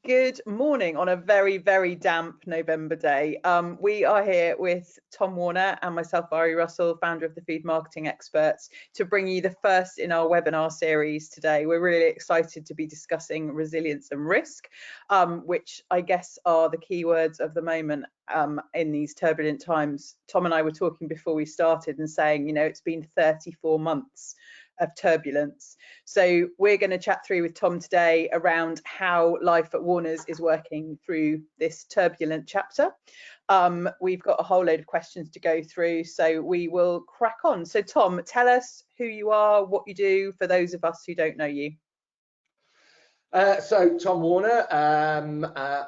Good morning on a very, very damp November day. We are here with Tom Warner and myself, Vhari Russell, founder of the Food Marketing Experts, to bring you the first in our webinar series today. We're really excited to be discussing resilience and risk, which I guess are the keywords of the moment in these turbulent times. Tom and I were talking before we started and saying, you know, it's been 34 months of turbulence. So we're going to chat through with Tom today around how life at Warner's is working through this turbulent chapter. We've got a whole load of questions to go through, so we will crack on. So Tom, tell us who you are, what you do, for those of us who don't know you. So Tom Warner,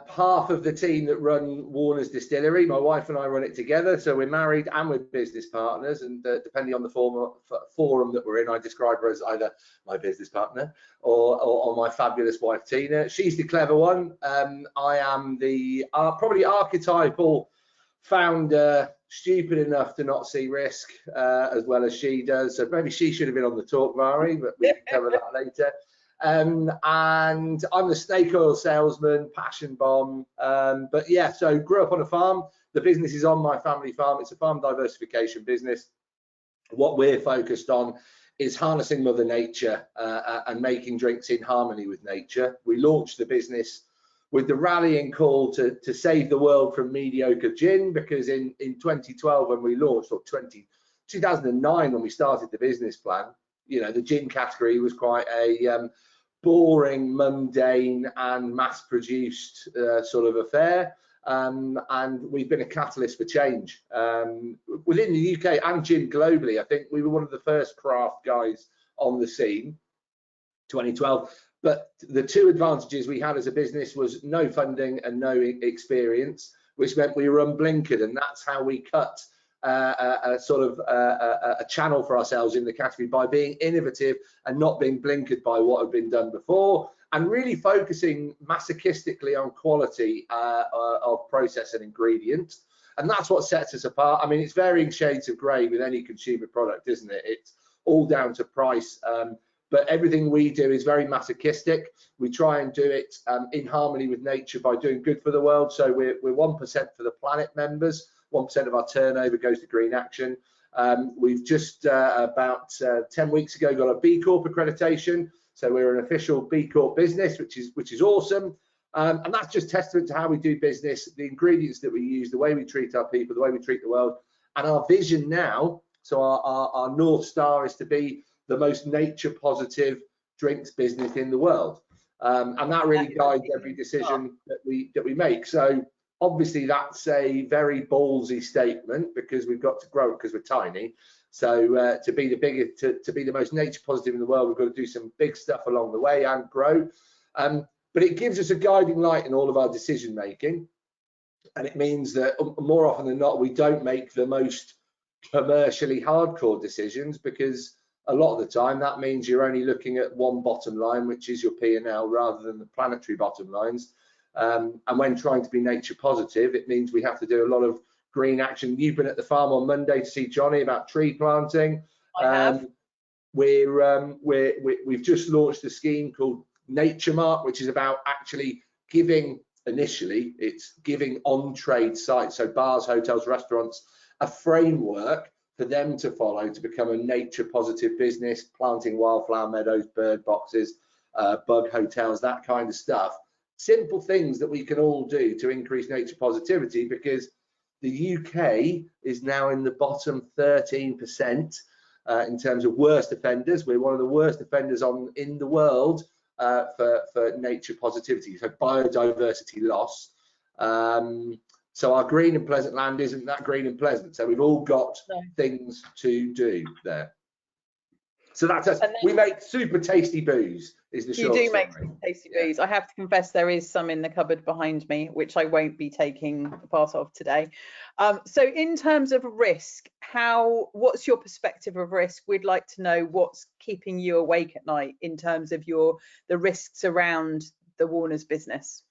half of the team that run Warner's Distillery. My wife and I run it together, so we're married and we're business partners, and depending on the forum that we're in, I describe her as either my business partner or my fabulous wife Tina. She's the clever one. I am the probably archetypal founder, stupid enough to not see risk as well as she does. So maybe she should have been on the talk, Vhari, but we can cover that later. And I'm the snake oil salesman, passion bomb. But yeah, so grew up on a farm. The business is on my family farm. It's a farm diversification business. What we're focused on is harnessing Mother Nature and making drinks in harmony with nature. We launched the business with the rallying call to save the world from mediocre gin, because in 2012 when we launched, or 2009 when we started the business plan, you know, the gin category was quite a boring, mundane and mass-produced sort of affair, and we've been a catalyst for change within the UK and gin globally. I think we were one of the first craft guys on the scene, 2012. But the two advantages we had as a business was no funding and no experience, which meant we were unblinkered, and that's how we cut a sort of a channel for ourselves in the category, by being innovative and not being blinkered by what had been done before, and really focusing masochistically on quality of process and ingredient. And that's what sets us apart. I mean, it's varying shades of grey with any consumer product, isn't it? It's all down to price, but everything we do is very masochistic. We try and do it in harmony with nature by doing good for the world. So we're 1% for the planet members. 1% of our turnover goes to green action. We've just about 10 weeks ago got a B Corp accreditation, so we're an official B Corp business, which is awesome. And that's just testament to how we do business, the ingredients that we use, the way we treat our people, the way we treat the world, and our vision now. So our North Star is to be the most nature positive drinks business in the world, and that really guides every decision that we make. So obviously, that's a very ballsy statement, because we've got to grow, because we're tiny. So to be the biggest, to be the most nature positive in the world, we've got to do some big stuff along the way and grow. But it gives us a guiding light in all of our decision making, and it means that more often than not, we don't make the most commercially hardcore decisions, because a lot of the time that means you're only looking at one bottom line, which is your P&L, rather than the planetary bottom lines. And when trying to be nature positive, it means we have to do a lot of green action. You've been at the farm on Monday to see Johnny about tree planting. I have. We've just launched a scheme called Nature Mark, which is about actually giving, initially, it's giving on-trade sites, so bars, hotels, restaurants, a framework for them to follow to become a nature positive business, planting wildflower meadows, bird boxes, bug hotels, that kind of stuff. Simple things that we can all do to increase nature positivity, because the UK is now in the bottom 13% in terms of worst offenders. We're one of the worst offenders in the world for nature positivity, so biodiversity loss. So our green and pleasant land isn't that green and pleasant. So we've all got things to do there. So that's us. We make super tasty booze, is the short story. You do make tasty booze. I have to confess, there is some in the cupboard behind me, which I won't be taking part of today. So in terms of risk, what's your perspective of risk? We'd like to know what's keeping you awake at night in terms of the risks around the Warner's business.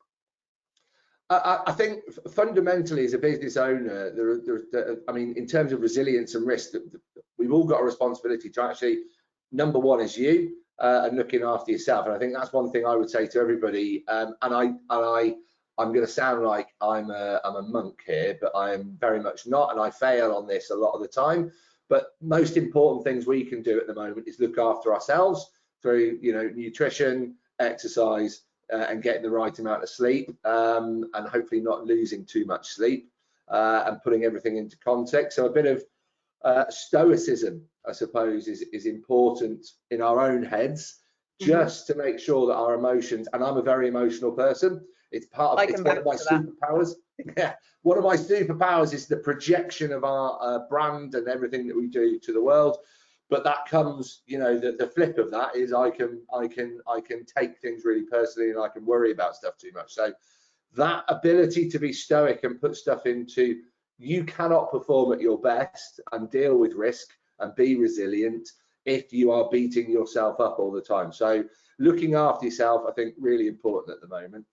I think fundamentally, as a business owner, I mean, in terms of resilience and risk, we've all got a responsibility to actually, number one is you, and looking after yourself. And I think that's one thing I would say to everybody. I'm going to sound like I'm a monk here, but I am very much not, and I fail on this a lot of the time. But most important things we can do at the moment is look after ourselves through, nutrition, exercise, and getting the right amount of sleep, and hopefully not losing too much sleep, and putting everything into context. So a bit of stoicism, I suppose, is important in our own heads, just to make sure that our emotions, and I'm a very emotional person, it's one of my superpowers. Yeah, one of my superpowers is the projection of our brand and everything that we do to the world. But that comes, the flip of that is I can take things really personally, and I can worry about stuff too much. So that ability to be stoic and put stuff into, you cannot perform at your best and deal with risk and be resilient if you are beating yourself up all the time. So looking after yourself, I think, really important at the moment.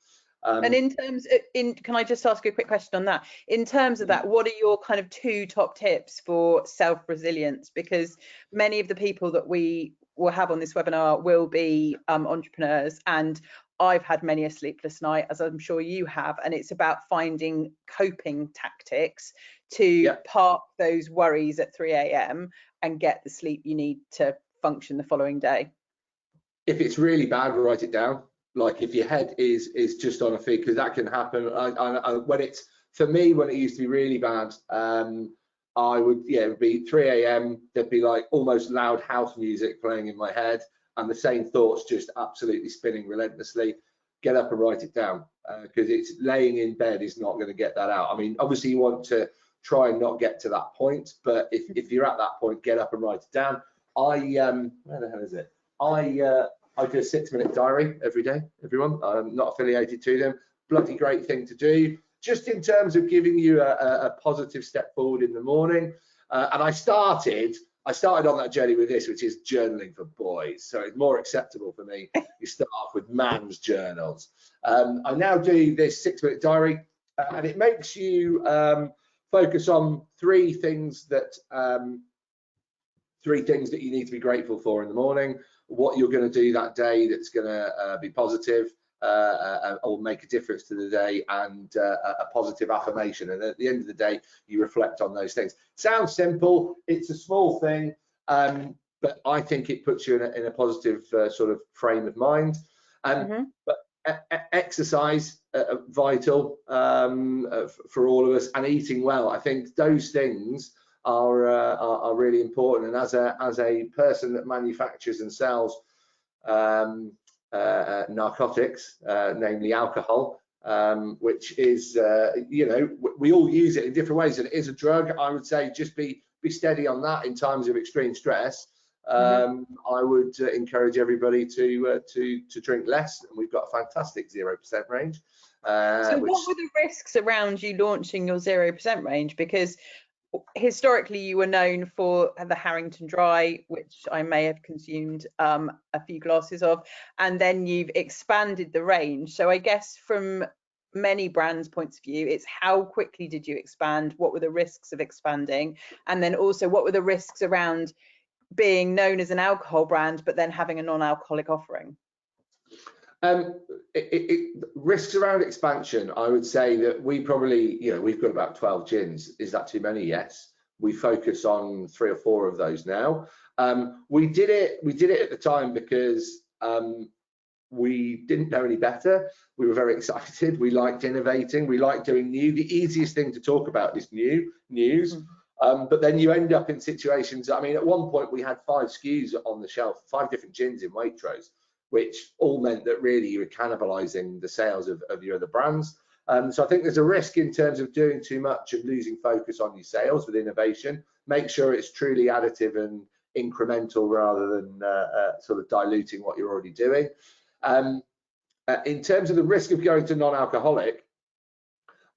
And in terms can I just ask you a quick question on that? In terms of that, what are your kind of 2 top tips for self-resilience? Because many of the people that we will have on this webinar will be entrepreneurs, and I've had many a sleepless night, as I'm sure you have, and it's about finding coping tactics to park those worries at 3 a.m. and get the sleep you need to function the following day. If it's really bad, write it down. Like if your head is just on a feed, because that can happen. For me, when it used to be really bad, I would, it would be 3 a.m. There'd be like almost loud house music playing in my head, and the same thoughts just absolutely spinning relentlessly. Get up and write it down, because it's laying in bed is not going to get that out. I mean, obviously you want to try and not get to that point, but if you're at that point, get up and write it down. Where the hell is it? I do a 6-minute diary every day, everyone. I'm not affiliated to them. Bloody great thing to do, just in terms of giving you a positive step forward in the morning. And I started on that journey with this, which is journaling for boys. So it's more acceptable for me. You start off with man's journals. I now do this 6-minute diary, and it makes you focus on 3 things that you need to be grateful for in the morning, what you're going to do that day that's going to be positive or make a difference to the day, and a positive affirmation. And at the end of the day, you reflect on those things. Sounds simple, it's a small thing, but I think it puts you in a positive sort of frame of mind. But exercise, vital for all of us, and eating well. I think those things are really important. And as a person that manufactures and sells narcotics, namely alcohol, which is we all use it in different ways, and it is a drug. I would say just be steady on that in times of extreme stress. I would encourage everybody to drink less, and we've got a fantastic 0% range. So what were the risks around you launching your 0% range? Because historically you were known for the Harrington Dry, which I may have consumed a few glasses of, and then you've expanded the range. So I guess from many brands' points of view, it's how quickly did you expand? What were the risks of expanding? And then also, what were the risks around being known as an alcohol brand but then having a non-alcoholic offering? Risks around expansion, I would say that we probably, we've got about 12 gins. Is that too many? Yes. We focus on 3 or 4 of those now. We did it at the time because we didn't know any better. We were very excited. We liked innovating. We liked doing new. The easiest thing to talk about is news. But then you end up in situations. I mean, at one point we had 5 SKUs on the shelf, 5 different gins in Waitrose, which all meant that really you were cannibalizing the sales of your other brands. So I think there's a risk in terms of doing too much and losing focus on your sales with innovation. Make sure it's truly additive and incremental rather than sort of diluting what you're already doing. In terms of the risk of going to non-alcoholic,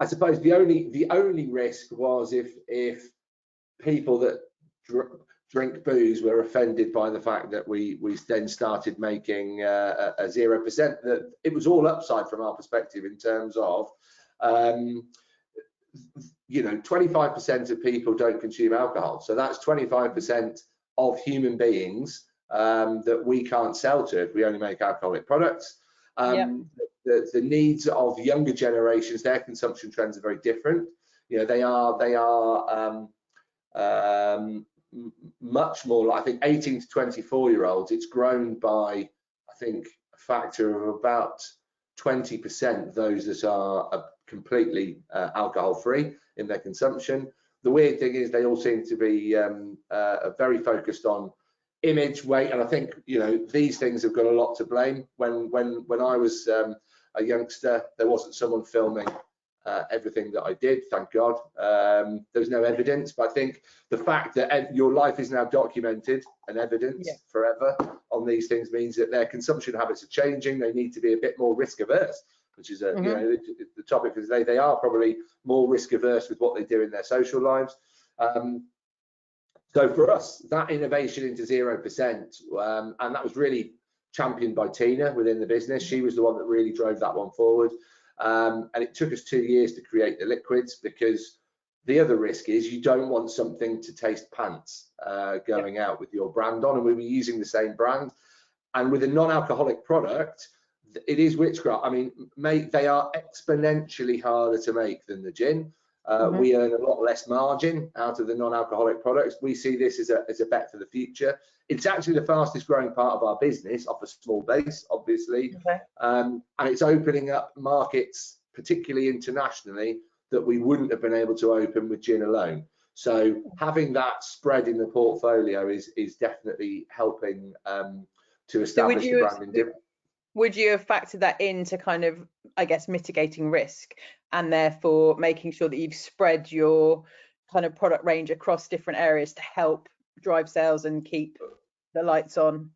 I suppose the only risk was if people that drink booze were offended by the fact that we then started making a 0%. That it was all upside from our perspective in terms of 25% of people don't consume alcohol, so that's 25% of human beings that we can't sell to if we only make alcoholic products. Yeah. The needs of younger generations, their consumption trends are very different. You know, they are much more like, I think 18 to 24-year-olds, it's grown by, I think, a factor of about 20%, those that are completely alcohol free in their consumption. The weird thing is they all seem to be very focused on image, weight, and I think, you know, these things have got a lot to blame. When I was a youngster, there wasn't someone filming everything that I did, thank God. There's no evidence, but I think the fact that your life is now documented and evidence forever on these things means that their consumption habits are changing. They need to be a bit more risk averse, which is you know, the topic for today. They are probably more risk averse with what they do in their social lives. So for us, that innovation into 0%, and that was really championed by Tina within the business. She was the one that really drove that one forward. And it took us 2 years to create the liquids, because the other risk is you don't want something to taste pants going out with your brand on, and we were using the same brand. And with a non-alcoholic product, it is witchcraft. I mean, they are exponentially harder to make than the gin. We earn a lot less margin out of the non-alcoholic products. We see this as a bet for the future. It's actually the fastest growing part of our business, off a small base, obviously. And it's opening up markets, particularly internationally, that we wouldn't have been able to open with gin alone. So having that spread in the portfolio is definitely helping to establish the brand. Would you have factored that into kind of, I guess, mitigating risk, and therefore making sure that you've spread your kind of product range across different areas to help drive sales and keep the lights on?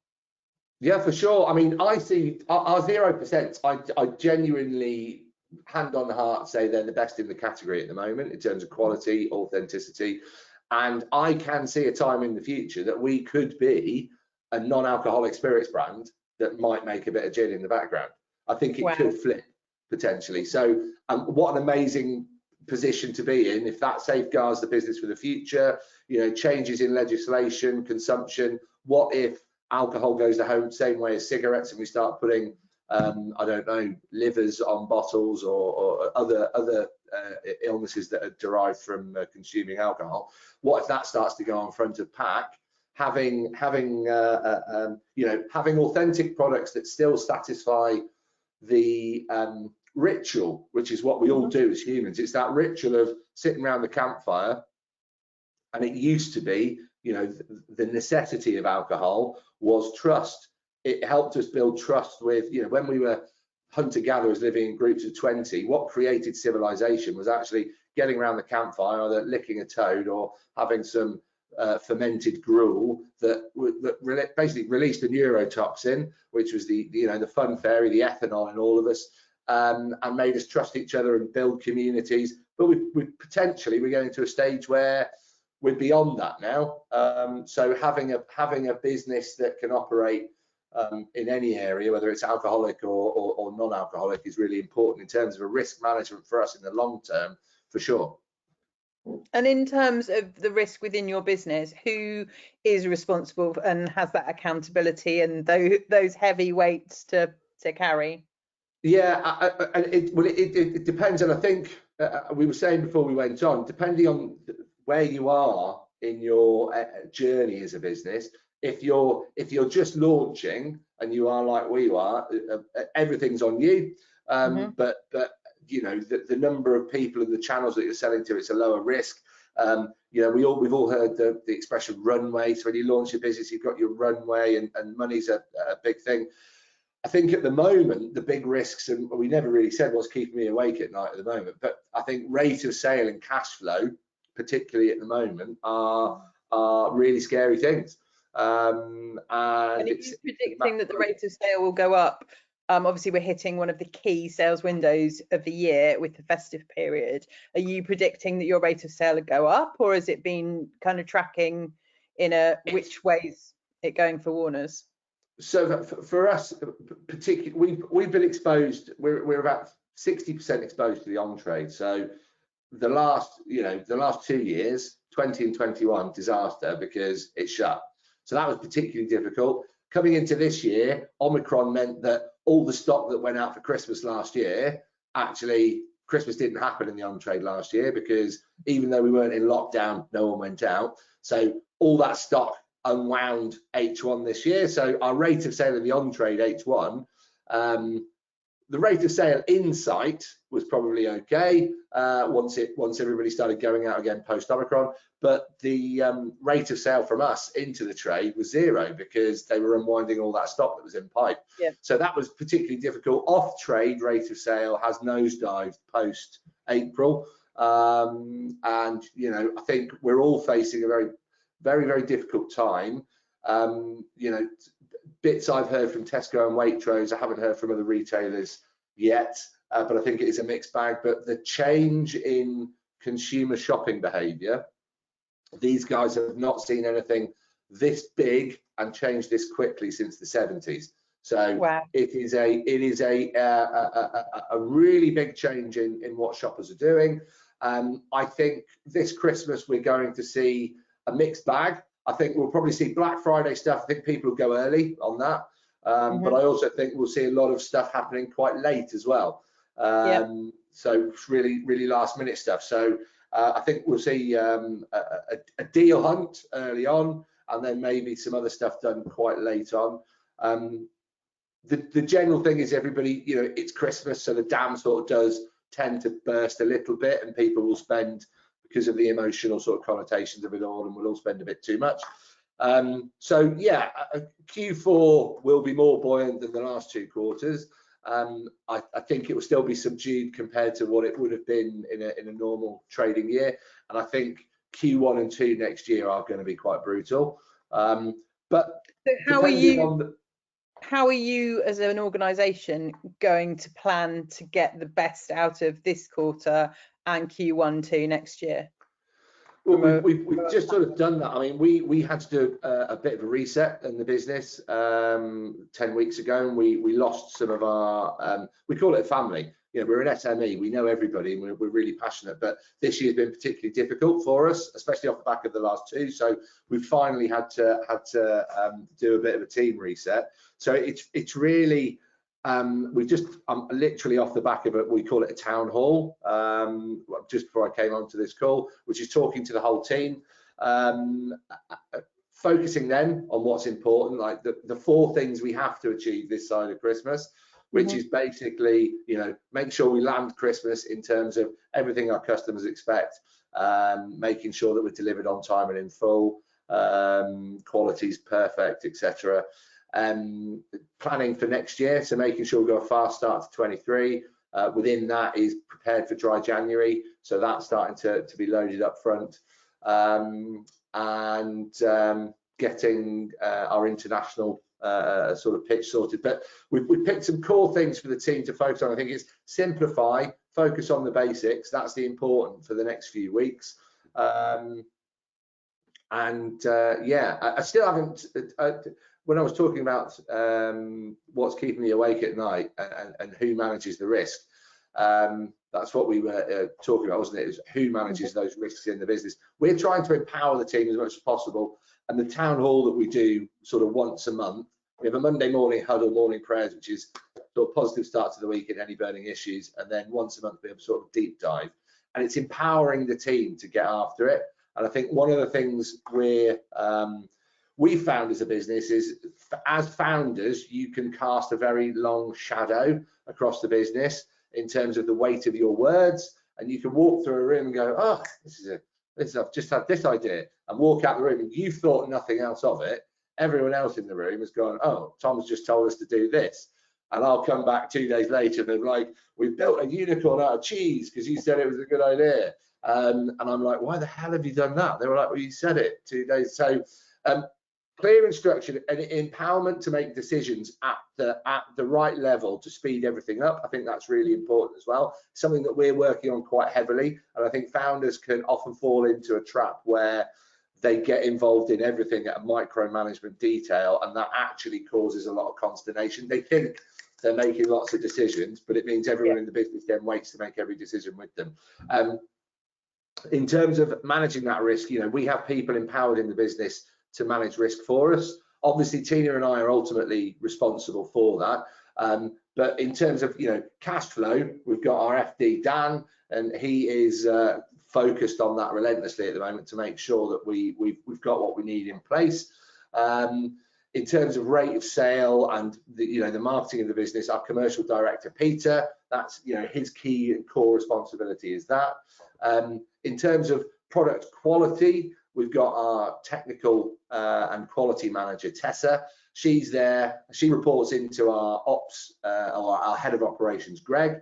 Yeah, for sure. I mean, I see our 0%, I genuinely, hand on heart, say they're the best in the category at the moment in terms of quality, authenticity. And I can see a time in the future that we could be a non-alcoholic spirits brand that might make a bit of gin in the background. I think it could flip potentially. So what an amazing position to be in if that safeguards the business for the future. You know, changes in legislation, consumption. What if alcohol goes the same way as cigarettes, and we start putting I don't know, livers on bottles, or other illnesses that are derived from consuming alcohol? What if that starts to go on front of pack? Having you know, having authentic products that still satisfy the ritual, which is what we all do as humans. It's that ritual of sitting around the campfire, and it used to be, you know, the necessity of alcohol was trust. It helped us build trust with, you know, when we were hunter-gatherers living in groups of 20, what created civilization was actually getting around the campfire, either licking a toad or having some fermented gruel that basically released a neurotoxin, which was the you know, the fun fairy, the ethanol in all of us, and made us trust each other and build communities. But we potentially, we're getting to a stage where we're beyond that now. So having a business that can operate in any area, whether it's alcoholic or non-alcoholic, is really important in terms of a risk management for us in the long term, for sure. And in terms of the risk within your business, who is responsible and has that accountability and those heavy weights to carry? Yeah, it depends, and I think we were saying before we went on, depending on where you are in your journey as a business, if you're just launching and you are like we are, everything's on you. But you know, the number of people and the channels that you're selling to, it's a lower risk. You know, we've all heard the expression runway. So when you launch a business, you've got your runway, and money's a big thing. I think at the moment, the big risks, and we never really said what's keeping me awake at night at the moment, but I think rate of sale and cash flow, particularly at the moment, are really scary things. And are you predicting that the rate of sale will go up? Obviously, we're hitting one of the key sales windows of the year with the festive period. Are you predicting that your rate of sale will go up, or has it been kind of tracking in which ways it going for Warner's? So for us, particularly, we've been exposed. We're about 60% exposed to the on-trade. So the last 2 years, 20 and 21, disaster because it shut. So that was particularly difficult. Coming into this year, Omicron meant that all the stock that went out for Christmas last year, actually Christmas didn't happen in the on-trade last year, because even though we weren't in lockdown, no one went out. So all that stock unwound H1 this year. So our rate of sale in the on-trade H1, the rate of sale inside was probably okay once everybody started going out again post Omicron, but the rate of sale from us into the trade was zero, because they were unwinding all that stock that was in pipe. Yeah. So that was particularly difficult. Off trade rate of sale has nosedived post April, and you know, I think we're all facing a very difficult time. You know, bits I've heard from Tesco and Waitrose, I haven't heard from other retailers yet, but I think it is a mixed bag. But the change in consumer shopping behaviour, these guys have not seen anything this big and changed this quickly since the 70s. So wow. it is a really big change in what shoppers are doing. I think this Christmas we're going to see a mixed bag. I think we'll probably see Black Friday stuff. I think people will go early on that, but I also think we'll see a lot of stuff happening quite late as well. So really last minute stuff. So I think we'll see a deal hunt early on, and then maybe some other stuff done quite late on. The general thing is everybody, you know, it's Christmas, so the dam sort of does tend to burst a little bit, and people will spend, because of the emotional sort of connotations of it all, and we'll all spend a bit too much. So yeah, Q4 will be more buoyant than the last two quarters. I think it will still be subdued compared to what it would have been in a normal trading year, and I think Q1 and 2 next year are going to be quite brutal. But so how are you as an organisation going to plan to get the best out of this quarter and Q1 2 next year? Well, we've just sort of done that. I mean, we had to do a bit of a reset in the business 10 weeks ago, and we lost some of our, we call it a family. You know, we're an SME, we know everybody, and we're really passionate, but this year's been particularly difficult for us, especially off the back of the last two. So we finally had to do a bit of a team reset. So it's really, we've just, I'm literally off the back of it, we call it a town hall, just before I came onto this call, which is talking to the whole team, focusing then on what's important, like the 4 things we have to achieve this side of Christmas, which is basically, you know, make sure we land Christmas in terms of everything our customers expect, making sure that we're delivered on time and in full, quality's perfect, etc. Planning for next year, so making sure we've got a fast start to 23. Within that is prepared for dry January, so that's starting to be loaded up front, and getting our international sort of pitch sorted. But we picked some core things for the team to focus on. I think it's simplify, focus on the basics. That's the important for the next few weeks. Yeah, I still haven't. When I was talking about what's keeping me awake at night and who manages the risk, that's what we were talking about, wasn't it? Is who manages those risks in the business. We're trying to empower the team as much as possible, and the town hall that we do sort of once a month, we have a Monday morning huddle, morning prayers, which is sort of positive start to the week and any burning issues, and then once a month we have a sort of deep dive, and it's empowering the team to get after it. And I think one of the things we found as a business is, as founders, you can cast a very long shadow across the business in terms of the weight of your words, and you can walk through a room and go, oh, I've just had this idea, and walk out the room and you've thought nothing else of it. Everyone else in the room has gone, oh, Tom's just told us to do this. And I'll come back 2 days later and they're like, we've built a unicorn out of cheese because you said it was a good idea. And I'm like, why the hell have you done that? They were like, well, you said it 2 days. So clear instruction and empowerment to make decisions at the right level to speed everything up. I think that's really important as well. Something that we're working on quite heavily, and I think founders can often fall into a trap where they get involved in everything at a micromanagement detail, and that actually causes a lot of consternation. They think they're making lots of decisions, but it means everyone in the business then waits to make every decision with them. In terms of managing that risk, you know, we have people empowered in the business to manage risk for us. Obviously, Tina and I are ultimately responsible for that. But in terms of cash flow, we've got our FD Dan, and he is focused on that relentlessly at the moment to make sure that we've got what we need in place. In terms of rate of sale and the marketing of the business, our commercial director Peter, that's his key and core responsibility is that. In terms of product quality, we've got our technical and quality manager Tessa. She's there. She reports into our ops or our head of operations Greg.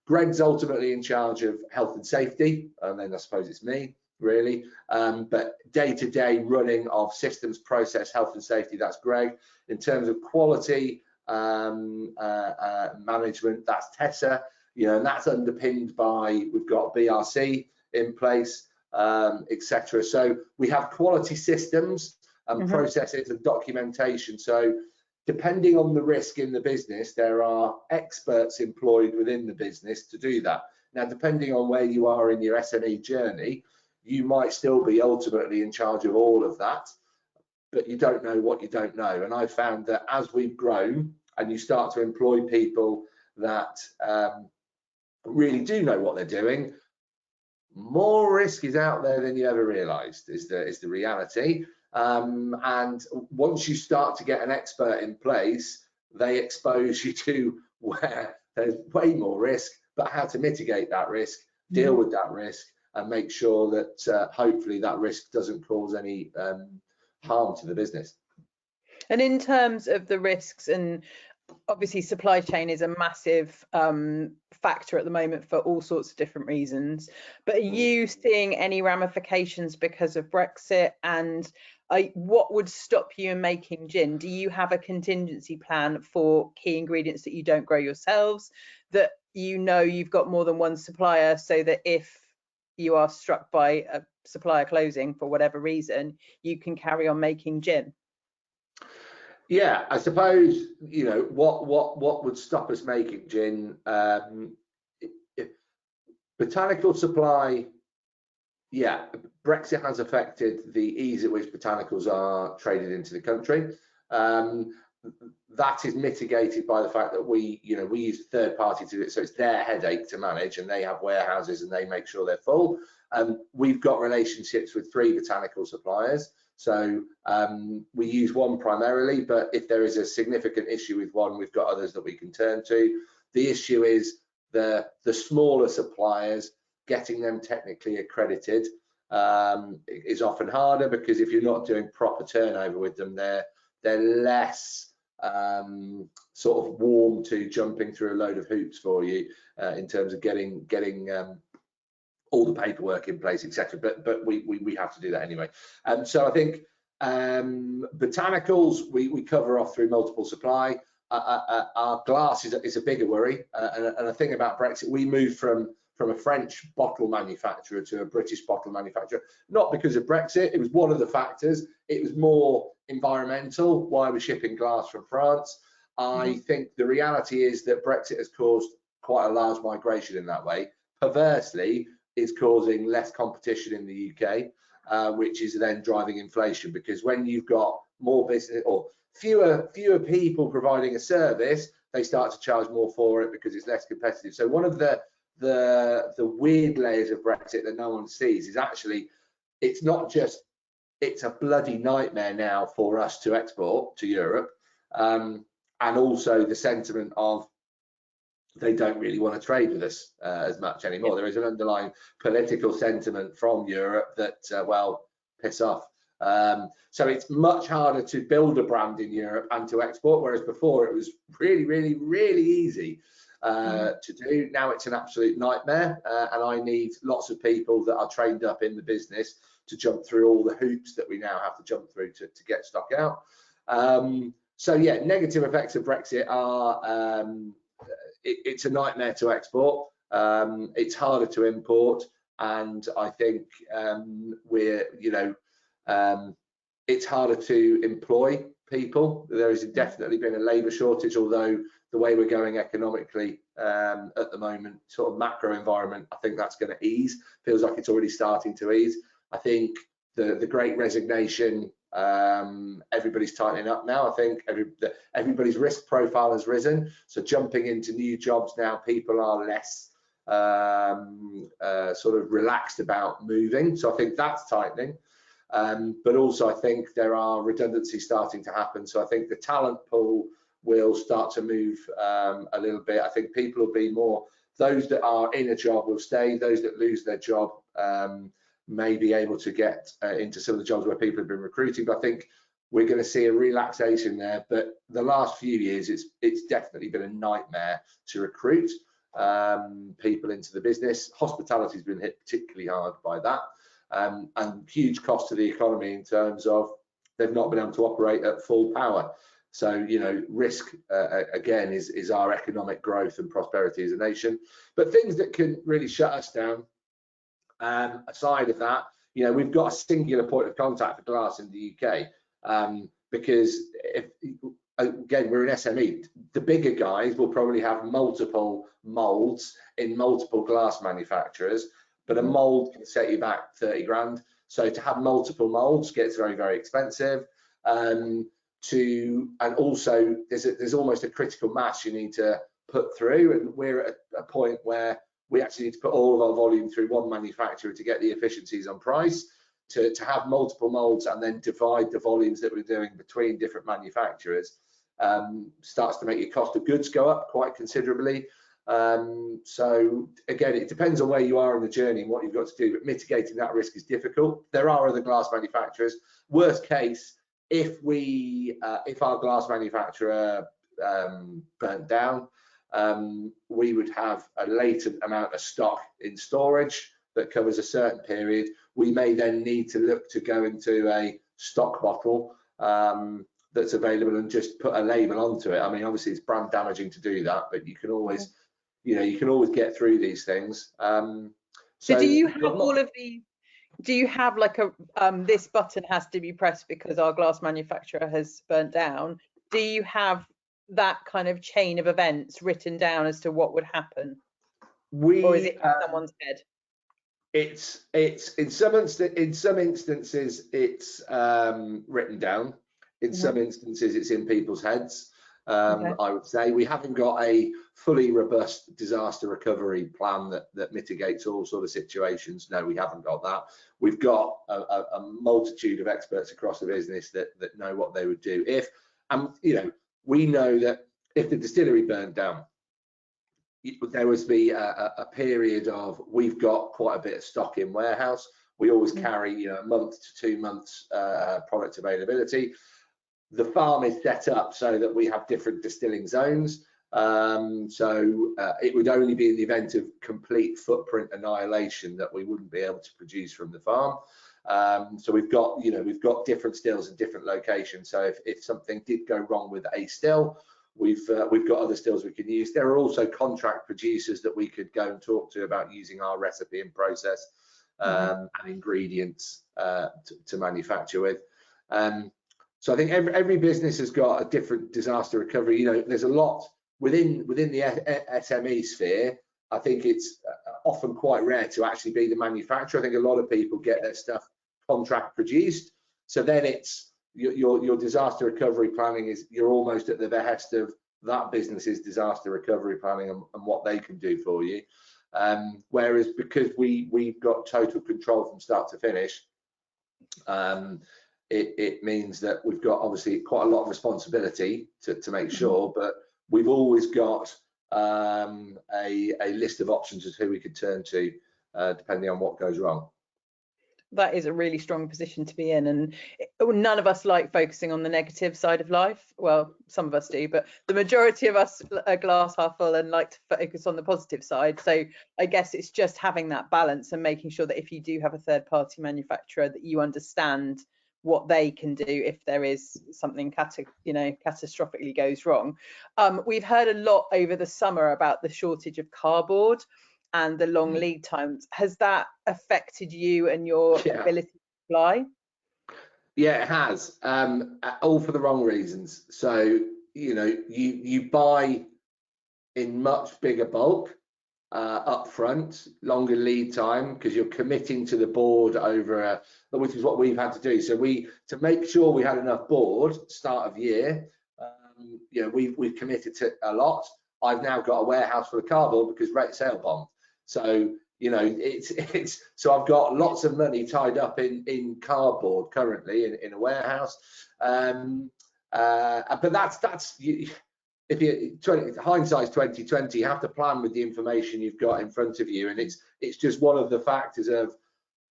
Greg's ultimately in charge of health and safety, and then I suppose it's me really, but day-to-day running of systems, process, health and safety, that's Greg. In terms of quality management, that's Tessa, and that's underpinned by, we've got BRC in place, etc. So we have quality systems and processes and documentation. So depending on the risk in the business, there are experts employed within the business to do that. Now, depending on where you are in your SME journey, you might still be ultimately in charge of all of that, but you don't know what you don't know. And I found that as we've grown and you start to employ people that really do know what they're doing, more risk is out there than you ever realized is the reality. And once you start to get an expert in place, they expose you to where there's way more risk, but how to mitigate that risk, deal with that risk, and make sure that hopefully that risk doesn't cause any harm to the business. And in terms of the risks, and obviously supply chain is a massive factor at the moment for all sorts of different reasons, but are you seeing any ramifications because of Brexit, and what would stop you in making gin? Do you have a contingency plan for key ingredients that you don't grow yourselves, that you've got more than one supplier, so that if you are struck by a supplier closing for whatever reason, you can carry on making gin? Yeah, I suppose what would stop us making gin? Botanical supply. Yeah, Brexit has affected the ease at which botanicals are traded into the country. That is mitigated by the fact that we use a third party to do it, so it's their headache to manage, and they have warehouses and they make sure they're full. We've got relationships with 3 botanical suppliers, so we use one primarily, but if there is a significant issue with one, we've got others that we can turn to. The issue is the smaller suppliers, getting them technically accredited is often harder, because if you're not doing proper turnover with them, they're less sort of warm to jumping through a load of hoops for you in terms of getting all the paperwork in place, etc. But we have to do that anyway. So I think botanicals we cover off through multiple supply. Our glass is a bigger worry, and the thing about Brexit, we moved from a French bottle manufacturer to a British bottle manufacturer, not because of Brexit. It was one of the factors. It was more environmental, why we're shipping glass from France. I think the reality is that Brexit has caused quite a large migration in that way. Perversely, it's causing less competition in the UK, which is then driving inflation, because when you've got more business or fewer people providing a service, they start to charge more for it because it's less competitive. So one of the weird layers of Brexit that no one sees is actually, it's not just, it's a bloody nightmare now for us to export to Europe, and also the sentiment of they don't really want to trade with us as much anymore. There is an underlying political sentiment from Europe that, well, piss off. So it's much harder to build a brand in Europe and to export, whereas before it was really, really, really easy to do. Now it's an absolute nightmare, and I need lots of people that are trained up in the business to jump through all the hoops that we now have to jump through to get stock out. So yeah, negative effects of Brexit are it's a nightmare to export, it's harder to import, and I think it's harder to employ people. There has definitely been a labour shortage, although the way we're going economically at the moment, sort of macro environment, I think that's going to ease. Feels like it's already starting to ease. I think the Great Resignation Everybody's tightening up now. I think everybody's risk profile has risen. So jumping into new jobs now, people are less sort of relaxed about moving. So I think that's tightening. But also I think there are redundancies starting to happen. So I think the talent pool will start to move a little bit. I think people will be more, those that are in a job will stay, those that lose their job may be able to get into some of the jobs where people have been recruiting. But I think we're going to see a relaxation there. But the last few years, it's definitely been a nightmare to recruit people into the business. Hospitality has been hit particularly hard by that, and huge cost to the economy in terms of they've not been able to operate at full power. So, you know, risk again is our economic growth and prosperity as a nation. But things that can really shut us down, aside of that, you know, we've got a singular point of contact for glass in the UK, because if, again, we're an SME. The bigger guys will probably have multiple molds in multiple glass manufacturers, but a mold can set you back 30 grand. So to have multiple molds gets very, very expensive. And also there's almost a critical mass you need to put through, and we're at a point where we actually need to put all of our volume through one manufacturer to get the efficiencies on price. To have multiple molds and then divide the volumes that we're doing between different manufacturers starts to make your cost of goods go up quite considerably. So again, it depends on where you are in the journey and what you've got to do, but mitigating that risk is difficult. There are other glass manufacturers. Worst case, if our glass manufacturer burnt down, we would have a latent amount of stock in storage that covers a certain period. We may then need to look to go into a stock bottle that's available and just put a label onto it. I mean, obviously it's brand damaging to do that, but you can always, you know, you can always get through these things. So do you have all of the, do you have like a, this button has to be pressed because our glass manufacturer has burnt down? Do you have that kind of chain of events written down as to what would happen? Or is it in someone's head? It's in some instances it's written down. In some instances it's in people's heads. I would say we haven't got a fully robust disaster recovery plan that mitigates all sort of situations. No, we haven't got that. We've got a multitude of experts across the business that know what they would do if, you know, we know that if the distillery burnt down, there would be a period of, we've got quite a bit of stock in warehouse. We always carry, you know, a month to 2 months product availability. The farm is set up so that we have different distilling zones. So it would only be in the event of complete footprint annihilation that we wouldn't be able to produce from the farm. So we've got, you know, we've got different stills in different locations. So if something did go wrong with a still, we've got other stills we can use. There are also contract producers that we could go and talk to about using our recipe and process and ingredients to manufacture with. So I think every business has got a different disaster recovery. You know, there's a lot within the SME sphere. I think it's often quite rare to actually be the manufacturer. I think a lot of people get their stuff contract produced. So then it's your disaster recovery planning is, you're almost at the behest of that business's disaster recovery planning and what they can do for you. Whereas because we've got total control from start to finish, it means that we've got obviously quite a lot of responsibility to make sure, but we've always got a list of options as who we could turn to depending on what goes wrong. That is a really strong position to be in, and none of us like focusing on the negative side of life. Well, some of us do, but the majority of us are glass half full and like to focus on the positive side. So I guess it's just having that balance and making sure that if you do have a third party manufacturer, that you understand what they can do if there is something catastrophically goes wrong. We've heard a lot over the summer about the shortage of cardboard and the long lead times. Has that affected you and your ability to supply? Yeah, it has, all for the wrong reasons. So, you know, you buy in much bigger bulk up front, longer lead time, because you're committing to the board over which is what we've had to do. So to make sure we had enough board start of year, we've committed to a lot. I've now got a warehouse full of cardboard because rate of sale bombed. So so I've got lots of money tied up in cardboard currently in a warehouse. But that's if you hindsight's 2020, you have to plan with the information you've got in front of you, and it's just one of the factors of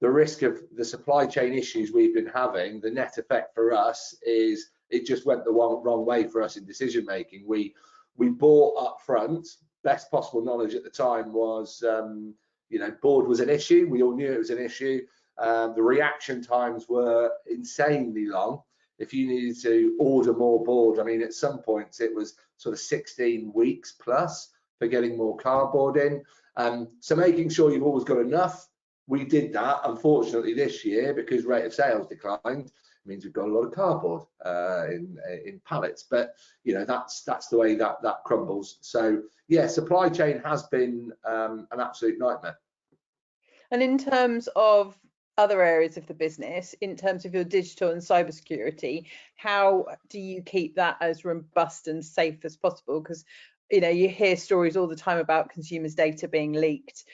the risk of the supply chain issues we've been having. The net effect for us is it just went the wrong way for us in decision making. We bought up front. Best possible knowledge at the time was board was an issue. We all knew it was an issue. The reaction times were insanely long. If you needed to order more board, I mean, at some points it was sort of 16 weeks plus for getting more cardboard in. So making sure you've always got enough. We did that. Unfortunately, this year, because rate of sales declined, means we've got a lot of cardboard in pallets. But that's the way that crumbles. So yeah, supply chain has been an absolute nightmare. And in terms of other areas of the business, in terms of your digital and cybersecurity, how do you keep that as robust and safe as possible? Because you hear stories all the time about consumers' data being leaked,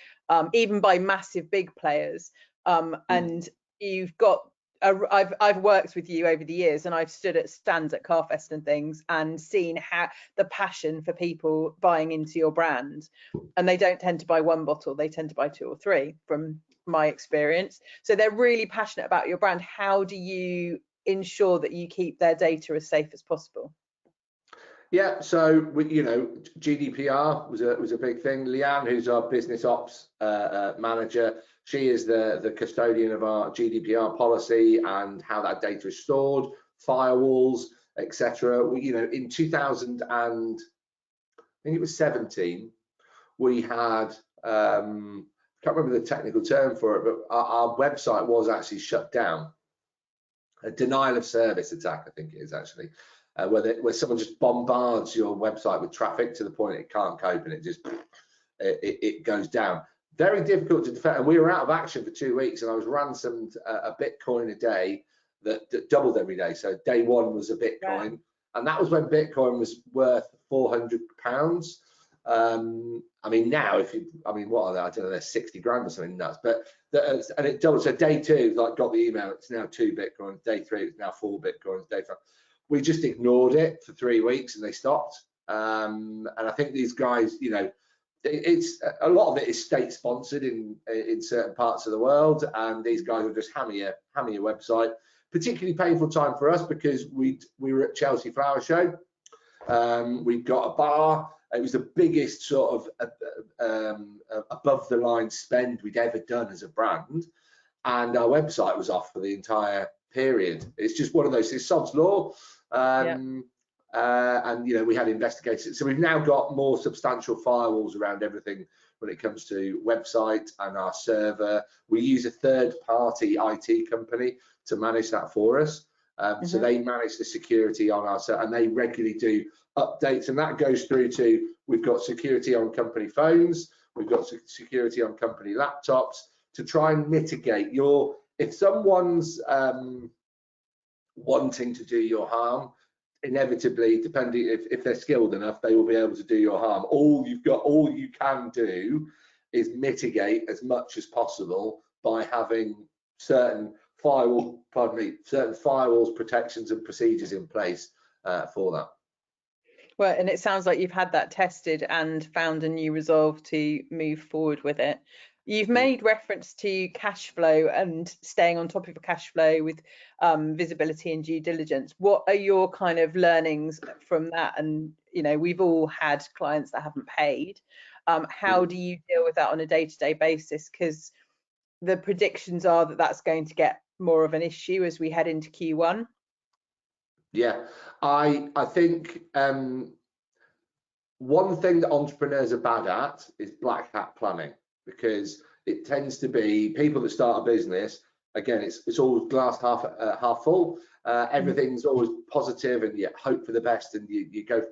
even by massive big players. And you've got I've worked with you over the years, and I've stood at stands at Carfest and things and seen how the passion for people buying into your brand, and they don't tend to buy one bottle, they tend to buy 2 or 3 from my experience. So they're really passionate about your brand. How do you ensure that you keep their data as safe as possible? Yeah, so GDPR was a big thing. Leanne, who's our business ops manager, she is the custodian of our GDPR policy and how that data is stored, firewalls, etc. In 2000 and I think it was 17, we had can't remember the technical term for it, but our website was actually shut down. A denial of service attack, I think it is actually. Where someone just bombards your website with traffic to the point it can't cope and it goes down. Very difficult to defend. And we were out of action for 2 weeks, and I was ransomed a Bitcoin a day that doubled every day. So day one was a Bitcoin, and that was when Bitcoin was worth £400. I mean, now what are they? I don't know, they're 60 grand or something nuts. But and it doubled. So day 2, got the email. It's now 2 Bitcoins. Day 3, it's now 4 Bitcoins. Day 5. We just ignored it for 3 weeks and they stopped. And I think these guys, it's a lot of it is state sponsored in certain parts of the world, and these guys will just hammer your website. Particularly painful time for us because we were at Chelsea Flower Show. We've got a bar. It was the biggest sort of above the line spend we'd ever done as a brand, and our website was off for the entire period. It's just one of those. It's sod's law. And we had investigators, so we've now got more substantial firewalls around everything when it comes to website and our server. We use a third-party IT company to manage that for us. So they manage the security on our server, and they regularly do updates, and that goes through to, we've got security on company phones, we've got security on company laptops to try and mitigate if someone's wanting to do your harm, inevitably, depending if they're skilled enough, they will be able to do your harm. All you can do is mitigate as much as possible by having certain firewalls, protections and procedures in place for that. Well, and it sounds like you've had that tested and found a new resolve to move forward with it. You've made reference to cash flow and staying on top of a cash flow with visibility and due diligence. What are your kind of learnings from that? And we've all had clients that haven't paid. How do you deal with that on a day-to-day basis? Because the predictions are that that's going to get more of an issue as we head into Q1. Yeah, I think one thing that entrepreneurs are bad at is black hat planning, because it tends to be people that start a business, again, it's always glass half full. Everything's always positive and you hope for the best and you go.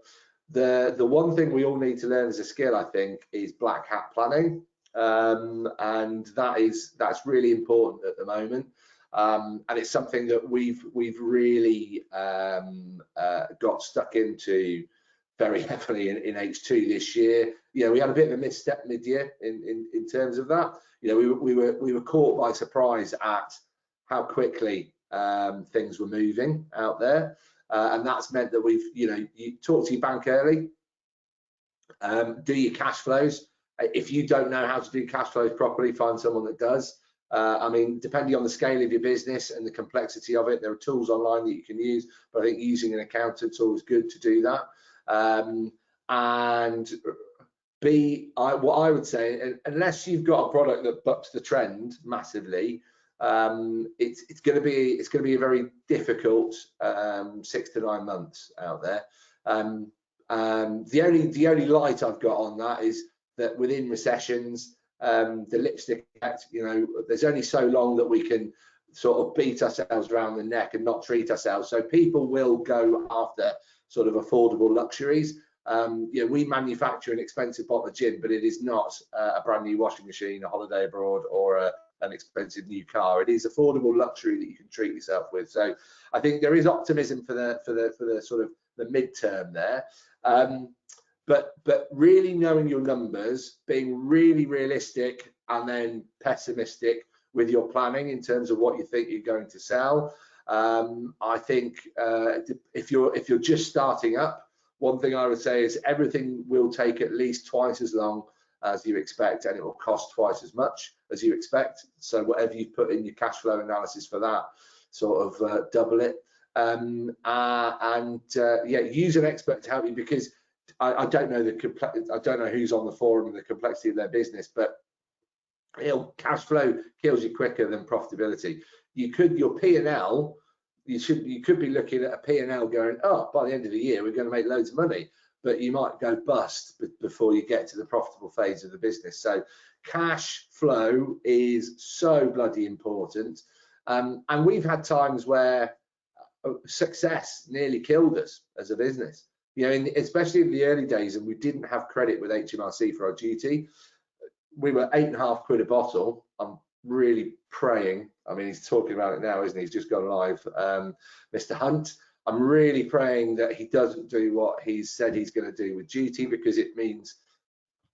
The one thing we all need to learn as a skill, I think, is black hat planning, and that's really important at the moment. And it's something that we've really got stuck into very heavily in H2 this year. You know, we had a bit of a misstep mid-year in terms of that. You know, we were caught by surprise at how quickly things were moving out there, and that's meant that you talk to your bank early, do your cash flows. If you don't know how to do cash flows properly, find someone that does. I mean, depending on the scale of your business and the complexity of it, there are tools online that you can use, but I think using an accountant's always good to do that. And what I would say, unless you've got a product that bucks the trend massively, it's going to be a very difficult 6 to 9 months out there. The only light I've got on that is that within recessions, the lipstick effect, you know, there's only so long that we can sort of beat ourselves around the neck and not treat ourselves. So people will go after sort of affordable luxuries. You know, we manufacture an expensive bottle of gin, but it is not a brand new washing machine, a holiday abroad, or an expensive new car. It is affordable luxury that you can treat yourself with. So I think there is optimism for the sort of the midterm there. But really knowing your numbers, being really realistic and then pessimistic with your planning in terms of what you think you're going to sell. I think if you're just starting up, one thing I would say is everything will take at least twice as long as you expect, and it will cost twice as much as you expect. So whatever you put in your cash flow analysis for that, sort of double it. Yeah, use an expert to help you, because I don't know I don't know who's on the forum and the complexity of their business, but cash flow kills you quicker than profitability. Your P&L, you could be looking at a P&L going, oh, by the end of the year we're going to make loads of money, but you might go bust before you get to the profitable phase of the business. So cash flow is so bloody important, and we've had times where success nearly killed us as a business. You know, especially in the early days, and we didn't have credit with HMRC for our duty. We were £8.50 a bottle. I'm really praying. I mean, he's talking about it now, isn't he? He's just gone live, Mr. Hunt. I'm really praying that he doesn't do what he's said he's going to do with duty, because it means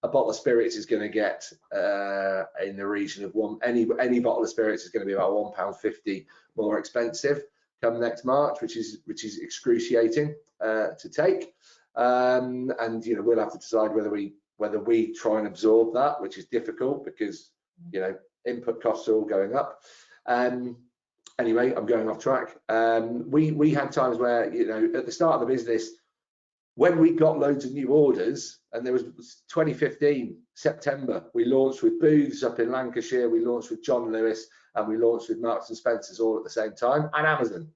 a bottle of spirits is going to get in the region of any bottle of spirits is going to be about £1.50 more expensive come next March, which is excruciating to take. And you know, we'll have to decide whether we try and absorb that, which is difficult because, you know, input costs are all going up. Anyway, I'm going off track. We had times where, you know, at the start of the business, when we got loads of new orders, and there was 2015 September, we launched with Booths up in Lancashire, we launched with John Lewis, and we launched with Marks and Spencer's all at the same time, and Amazon.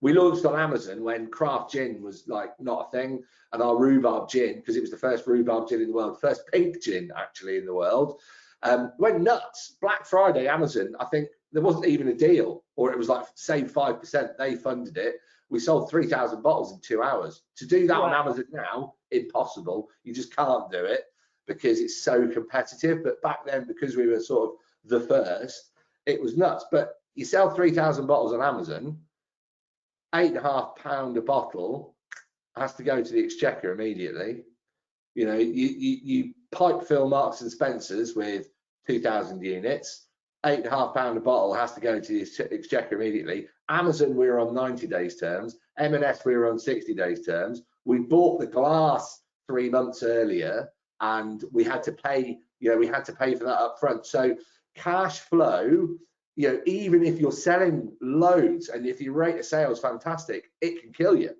We launched on Amazon when craft gin was like not a thing, and our rhubarb gin, because it was the first rhubarb gin in the world, first pink gin actually in the world, went nuts. Black Friday, Amazon, I think there wasn't even a deal, or it was like save 5%, they funded it. We sold 3,000 bottles in 2 hours. To do that on Amazon now, impossible. You just can't do it because it's so competitive. But back then, because we were sort of the first, it was nuts. But you sell 3,000 bottles on Amazon, £8.50 a bottle has to go to the exchequer immediately. You know, you pipe fill Marks and Spencer's with 2,000 units, £8.50 a bottle has to go to the exchequer immediately. Amazon, we were on 90 days terms. M&S, we were on 60 days terms. We bought the glass 3 months earlier, and we had to pay, you know, we had to pay for that up front. So cash flow, you know, even if you're selling loads and if your rate of sales fantastic, it can kill you.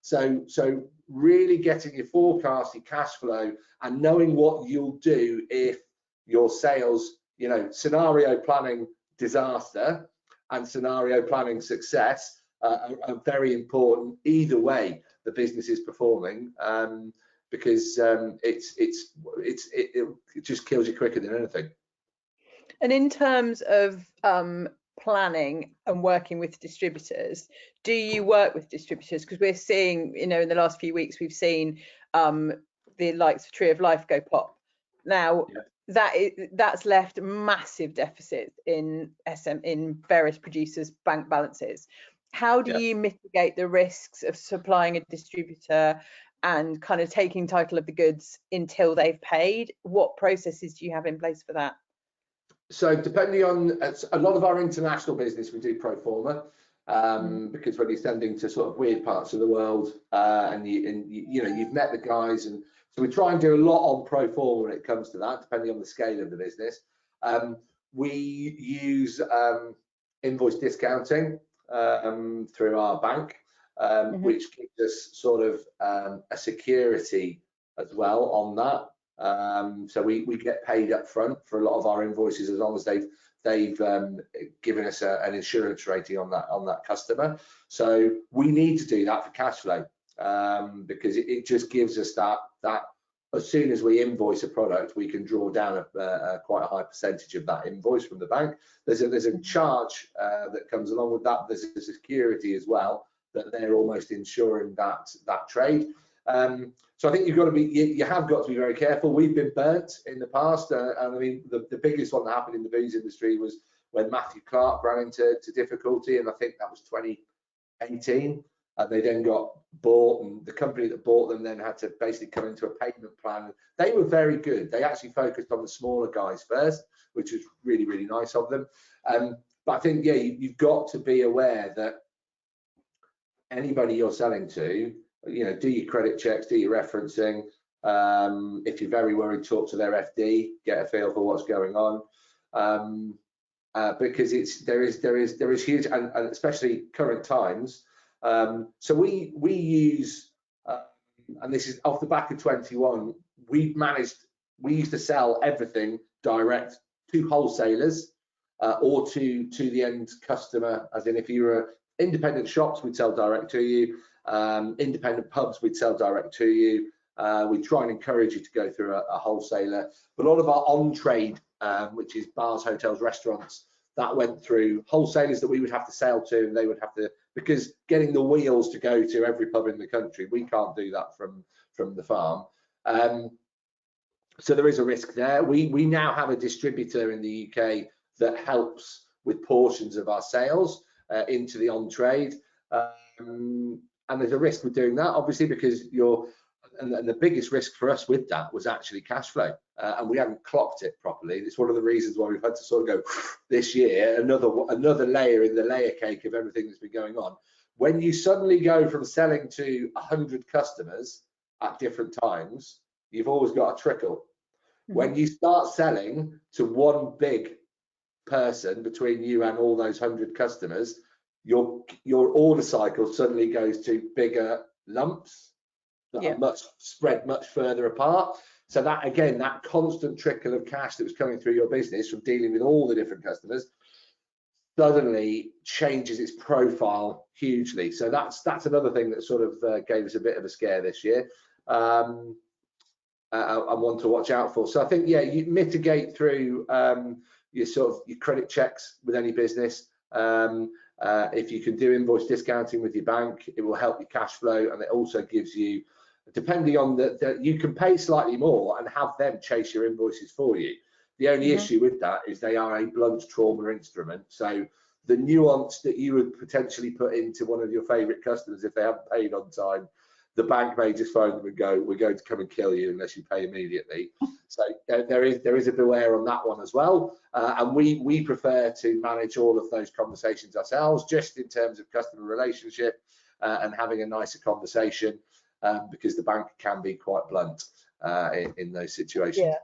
So really getting your forecast, your cash flow, and knowing what you'll do if your sales, you know, scenario planning disaster and scenario planning success are very important. Either way, the business is performing, because it just kills you quicker than anything. And in terms of planning and working with distributors. Do you work with distributors? Because we're seeing, you know, in the last few weeks, we've seen the likes of Tree of Life go pop. Now, that's left massive deficits in various producers' bank balances. How do you mitigate the risks of supplying a distributor and kind of taking title of the goods until they've paid? What processes do you have in place for that? So depending on a lot of our international business, we do pro forma, because when you're sending to sort of weird parts of the world, and you know, you've met the guys, and so we try and do a lot on pro forma when it comes to that, depending on the scale of the business. We use invoice discounting through our bank, which gives us sort of a security as well on that. So we get paid up front for a lot of our invoices as long as they've given us an insurance rating on that customer. So we need to do that for cash flow, because it just gives us that as soon as we invoice a product, we can draw down quite a high percentage of that invoice from the bank. There's a charge that comes along with that. There's a security as well that they're almost insuring that trade. So I think you have got to be very careful. We've been burnt in the past, and I mean the biggest one that happened in the booze industry was when Matthew Clark ran into difficulty, and I think that was 2018. And they then got bought, and the company that bought them then had to basically come into a payment plan. They were very good. They actually focused on the smaller guys first, which was really, really nice of them. But I think, yeah, you've got to be aware that anybody you're selling to, you know, do your credit checks, do your referencing. If you're very worried, talk to their FD, get a feel for what's going on, because there is huge, and especially current times. So we use, and this is off the back of 21. We used to sell everything direct to wholesalers or to the end customer, as in if you were independent shops, we'd sell direct to you. Independent pubs, we'd sell direct to you. We try and encourage you to go through a wholesaler. But a lot of our on trade, which is bars, hotels, restaurants, that went through wholesalers that we would have to sell to, and they would have to, because getting the wheels to go to every pub in the country, we can't do that from the farm. So there is a risk there. We now have a distributor in the UK that helps with portions of our sales into the on trade. And there's a risk with doing that, obviously, because and the biggest risk for us with that was actually cash flow, and we haven't clocked it properly. It's one of the reasons why we've had to sort of go this year, another layer in the layer cake of everything that's been going on. When you suddenly go from selling to 100 customers at different times, you've always got a trickle. When you start selling to one big person between you and all those 100 customers, your order cycle suddenly goes to bigger lumps that are spread much further apart. So that, again, that constant trickle of cash that was coming through your business from dealing with all the different customers suddenly changes its profile hugely. So that's another thing that sort of gave us a bit of a scare this year, and one to watch out for. So I think, yeah, you mitigate through your credit checks with any business. If you can do invoice discounting with your bank, it will help your cash flow, and it also gives you, depending on you can pay slightly more and have them chase your invoices for you. The only issue with that is they are a blunt trauma instrument. So the nuance that you would potentially put into one of your favorite customers if they haven't paid on time, the bank may just phone them and go, "We're going to come and kill you unless you pay immediately." So there is a beware on that one as well. And we prefer to manage all of those conversations ourselves, just in terms of customer relationship and having a nicer conversation, because the bank can be quite blunt in those situations. Yeah,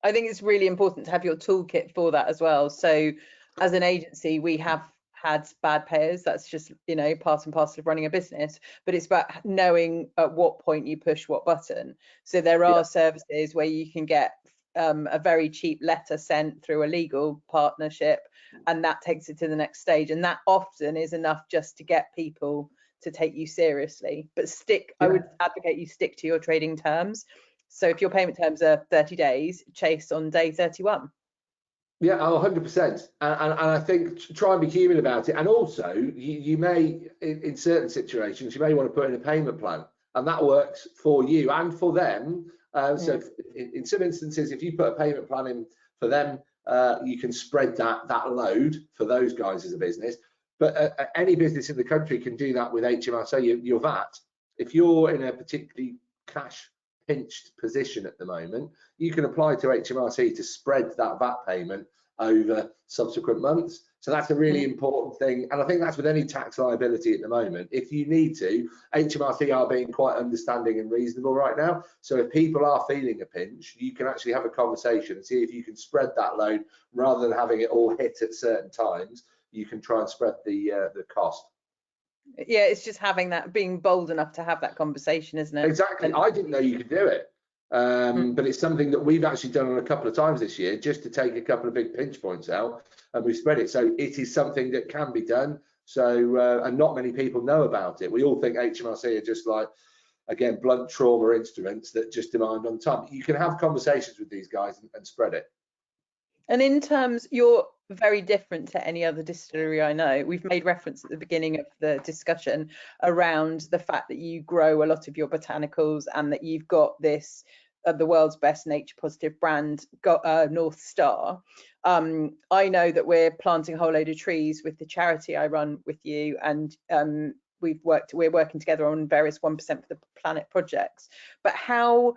I think it's really important to have your toolkit for that as well. So as an agency, we have had bad payers. That's just, you know, part and parcel of running a business, but it's about knowing at what point you push what button. So there are services where you can get a very cheap letter sent through a legal partnership, and that takes it to the next stage, and that often is enough just to get people to take you seriously. But I would advocate you stick to your trading terms. So if your payment terms are 30 days, chase on day 31. Yeah, 100%. And I think try and be human about it. And also, you may, in certain situations, you may want to put in a payment plan, and that works for you and for them. So in some instances, if you put a payment plan in for them, you can spread that load for those guys as a business. But any business in the country can do that with HMRC, your VAT. If you're in a particularly cash pinched position at the moment, you can apply to HMRC to spread that VAT payment over subsequent months. So that's a really important thing. And I think that's with any tax liability at the moment. If you need to, HMRC are being quite understanding and reasonable right now. So if people are feeling a pinch, you can actually have a conversation and see if you can spread that load rather than having it all hit at certain times. You can try and spread the cost. Yeah, it's just having that, being bold enough to have that conversation, isn't it? Exactly. And I didn't know you could do it. But it's something that we've actually done on a couple of times this year, just to take a couple of big pinch points out, and we've spread it. So it is something that can be done. So and not many people know about it. We all think HMRC are just like, again, blunt trauma instruments that just demand on time. You can have conversations with these guys and spread it. And in terms, you're very different to any other distillery I know. We've made reference at the beginning of the discussion around the fact that you grow a lot of your botanicals and that you've got this the world's best nature positive brand, North Star. I know that we're planting a whole load of trees with the charity I run with you, and we're working together on various 1% for the Planet projects. But how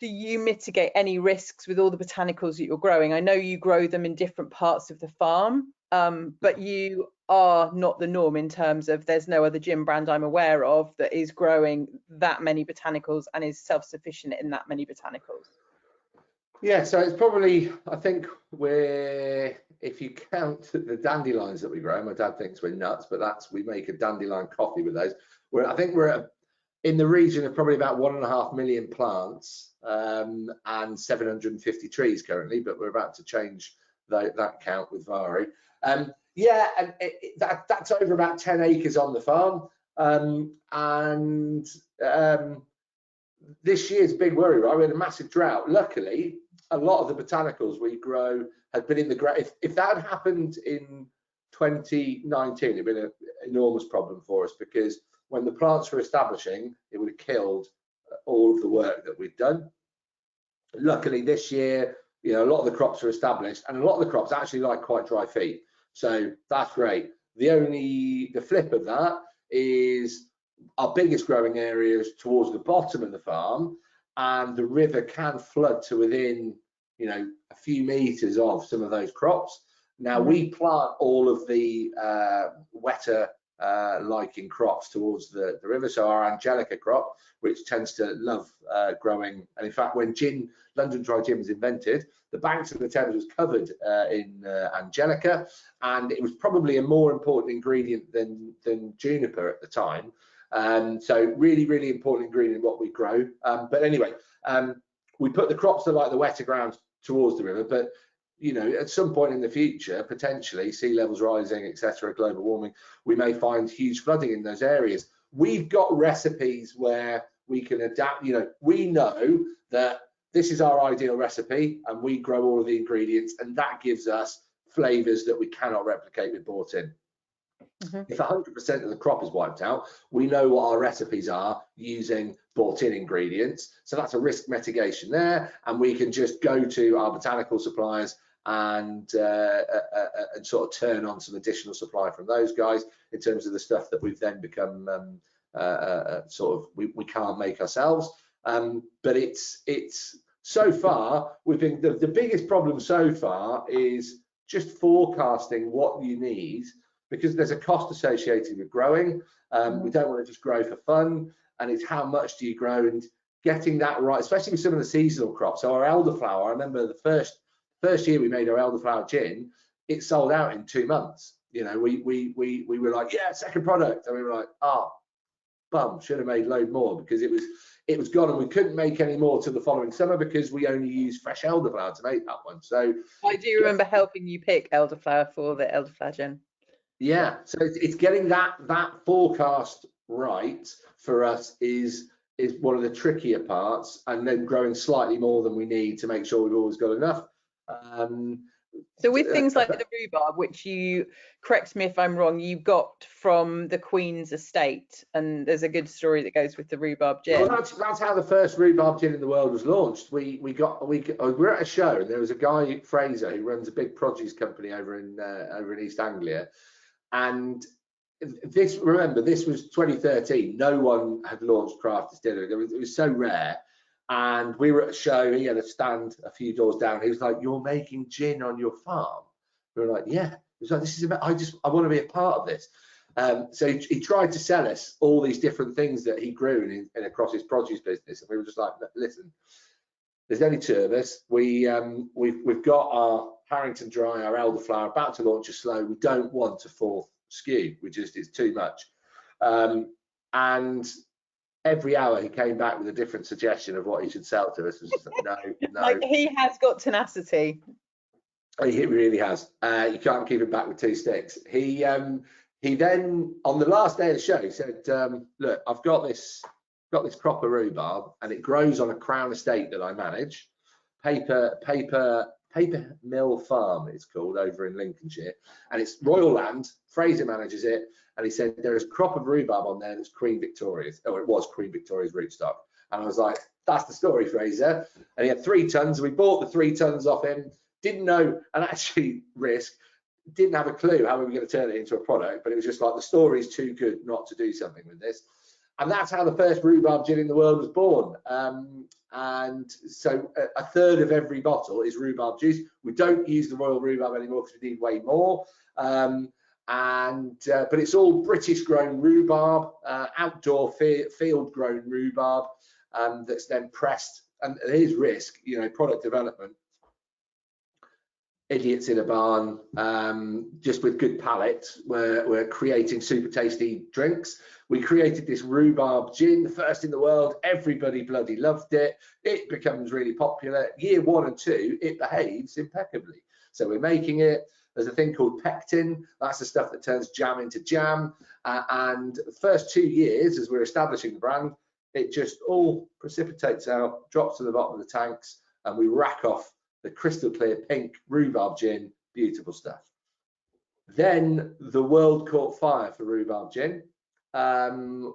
do you mitigate any risks with all the botanicals that you're growing? I know you grow them in different parts of the farm, but you are not the norm in terms of there's no other gin brand I'm aware of that is growing that many botanicals and is self-sufficient in that many botanicals. Yeah, so it's probably, I think if you count the dandelions that we grow, my dad thinks we're nuts, but we make a dandelion coffee with those. I think we're in the region of probably about 1.5 million plants and 750 trees currently, but we're about to change that count with Vhari. Yeah, and that's over about 10 acres on the farm. This year's big worry, right? We had a massive drought. Luckily, a lot of the botanicals we grow had been in the ground. If that had happened in 2019, it'd been an enormous problem for us, because when the plants were establishing, it would have killed all of the work that we'd done. Luckily this year, a lot of the crops are established, and a lot of the crops actually like quite dry feet. So that's great. The flip of that is our biggest growing areas towards the bottom of the farm, and the river can flood to within, a few meters of some of those crops. Now we plant all of the wetter liking crops towards the river. So our Angelica crop, which tends to love growing, and in fact, when London Dry Gin was invented, the banks of the Thames was covered in Angelica, and it was probably a more important ingredient than juniper at the time. So really, really important ingredient in what we grow. But anyway, we put the crops that like the wetter ground towards the river, but at some point in the future, potentially sea levels rising, etc., global warming, we may find huge flooding in those areas. We've got recipes where we can adapt. We know that this is our ideal recipe, and we grow all of the ingredients, and that gives us flavors that we cannot replicate with bought in. If 100% of the crop is wiped out, we know what our recipes are using bought-in ingredients. So that's a risk mitigation there, and we can just go to our botanical suppliers and sort of turn on some additional supply from those guys in terms of the stuff that we've then become we can't make ourselves. But it's so far we've been the biggest problem so far is just forecasting what you need, because there's a cost associated with growing. We don't want to just grow for fun, and it's how much do you grow, and getting that right, especially with some of the seasonal crops. So our elderflower, I remember the first year we made our elderflower gin, it sold out in 2 months. We were like, yeah, second product, and we were like, bum, should have made load more, because it was gone, and we couldn't make any more till the following summer because we only used fresh elderflower to make that one. So I do remember helping you pick elderflower for the elderflower gin. Yeah, so it's getting that forecast right for us is one of the trickier parts, and then growing slightly more than we need to make sure we've always got enough. So with things like the rhubarb, which you, correct me if I'm wrong, you got from the Queen's estate, and there's a good story that goes with the rhubarb gin. Well, that's how the first rhubarb gin in the world was launched. We were at a show, and there was a guy, Fraser, who runs a big produce company over in East Anglia, and this was 2013. No one had launched craft distillery. It was so rare. And we were at a show. He had a stand a few doors down. He was like, "You're making gin on your farm?" We were like, "Yeah." He was like, "This is about, I want to be a part of this." So he tried to sell us all these different things that he grew in across his produce business, and we were just like, "Listen, there's only two of us. We've got our Harrington Dry, our elderflower, about to launch a slow. We don't want a fourth SKU. It's too much." And every hour he came back with a different suggestion of what he should sell to us. It was just like, no. Like, he has got tenacity. He really has. You can't keep him back with two sticks. He then, on the last day of the show, he said, "Look, I've got this crop of rhubarb, and it grows on a Crown estate that I manage, Paper Mill Farm it's called, over in Lincolnshire, and it's royal land. Fraser manages it." And he said, "There is a crop of rhubarb on there that's Queen Victoria's, or it was Queen Victoria's rootstock." And I was like, "That's the story, Fraser." And he had 3 tons. We bought the 3 tons off him. Didn't know, and actually didn't have a clue how we were going to turn it into a product, but it was just like, the story's too good not to do something with this. And that's how the first rhubarb gin in the world was born. And so a third of every bottle is rhubarb juice. We don't use the royal rhubarb anymore because we need way more. But it's all British grown rhubarb, outdoor field grown rhubarb, that's then pressed. And here's risk, product development. Idiots in a barn, just with good palates, we're creating super tasty drinks. We created this rhubarb gin, the first in the world. Everybody bloody loved it. It becomes really popular. Year 1 and 2, it behaves impeccably. So we're making it. There's a thing called pectin. That's the stuff that turns jam into jam. And the first 2 years, as we're establishing the brand, it just all precipitates out, drops to the bottom of the tanks, and we rack off the crystal clear pink rhubarb gin. Beautiful stuff. Then the world caught fire for rhubarb gin, and